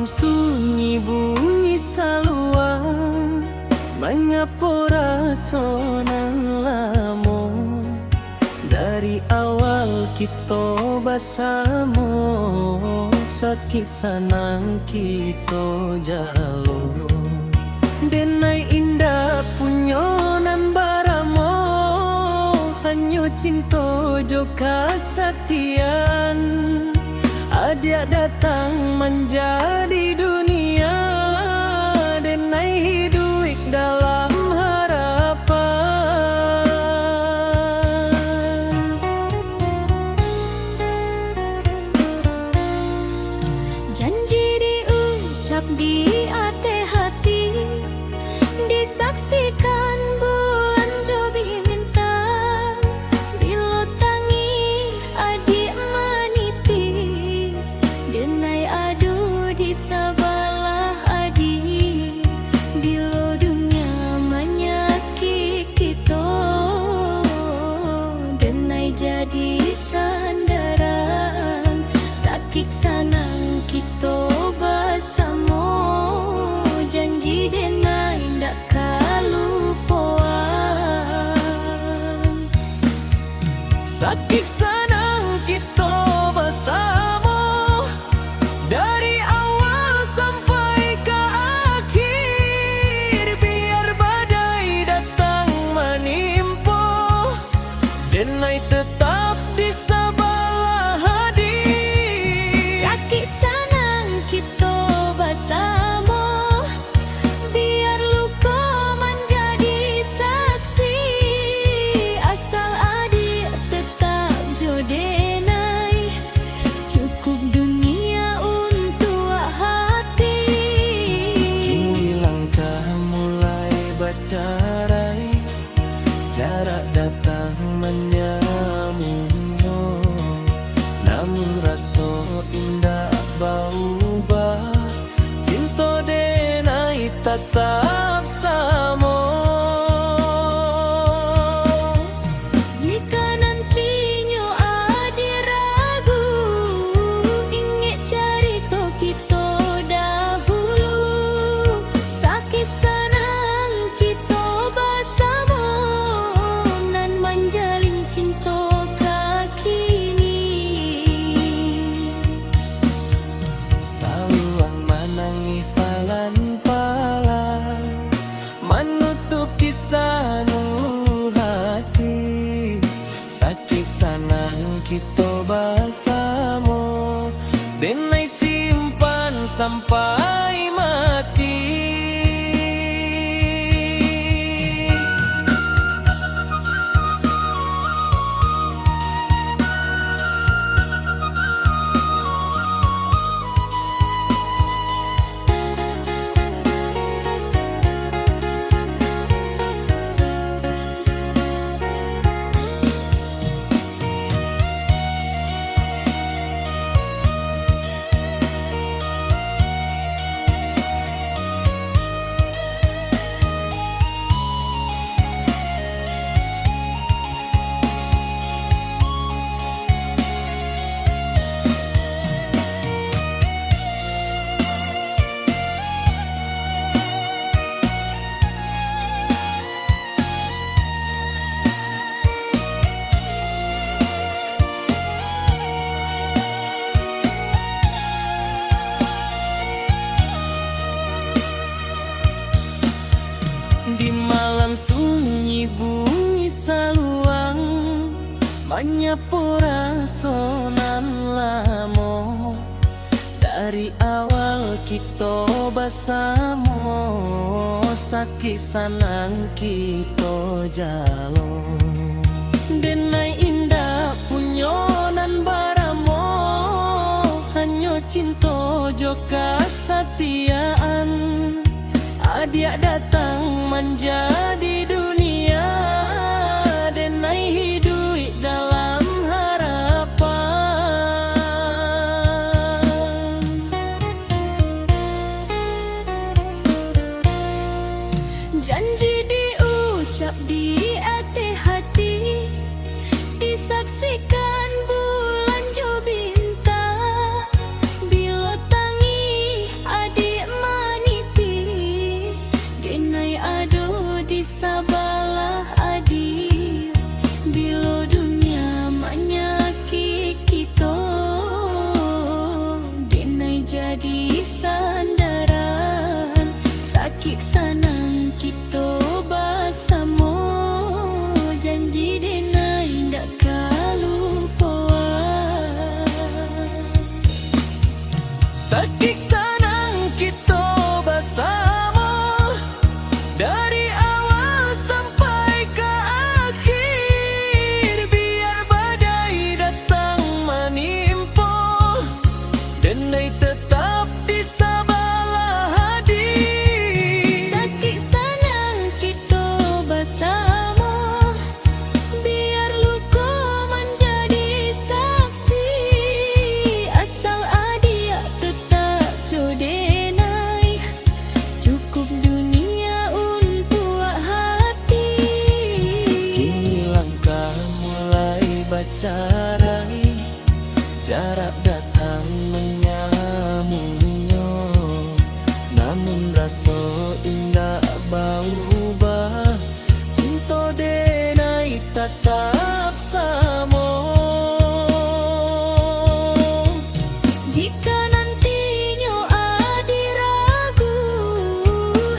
malam sunyi bunyi saluang menyapu rasonan lamun. Dari awal kita bersama, sakit sanang kita jalur. Denai indah punyonan baramo, hanya cinta joka satian. Adia datang menjadi dunia, denai hidup dalam harapan. Janji diucap di hati, disaksikan bulan jo bintang. Bilo tangi adik manitis, denai adu di sabalah adik. Bilo dunia menyakiti kita, denai jadi sandaran. Sakit sanang kita bersama, janji denai ndak kalupaan. Sakit sanang kita bersama, dari awal sampai ke akhir. Biar badai datang menimpa, denai tetap di sebelah hadir. Sakit sanang kita bersama, biar luka menjadi saksi. Asal adik tetap jodenai, cukup dunia untuk hati. Kini langkah mulai bercerai, jarak datang menyambungnya. Namun rasa indah berubah, cinta denai tetap sama. Jika nantinya ada ragu, ingat cerita kita dahulu. Sakit sanang kita bersama, nan menjalin cinta kini. Saluang menangis palan-palan, menutup kisah nur hati. Sakit sanang kita bersama, denai simpan sampai mati. Di malam sunyi bunyi saluang menyapu rasonan lamo. Dari awal kita bersama, sakit sanang kita jalur. Denai indah punyonan baramo, hanya cinta joka satiaan. Adia datang menjadi dunia, denai hidup dalam harapan. Janji diucap di hati, disaksikan bulan jo bintang. Bila tangi carai, jarak datang menyamunyo, namun rasa indah berubah, cinta denai tetap sama. Jika nantinya ada ragu,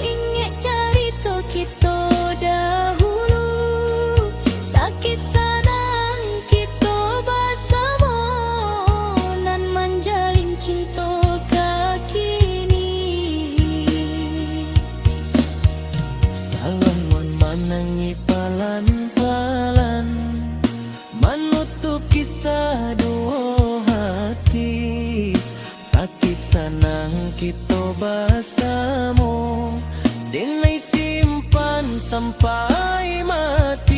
ingat cerita kita dahulu. Sakit senang kita bersama, nan menjalin cinta kekini. Salamun menangi pelan-pelan, menutup kisah dua hati. Sakit senang kita bersama, denai simpan sampai mati.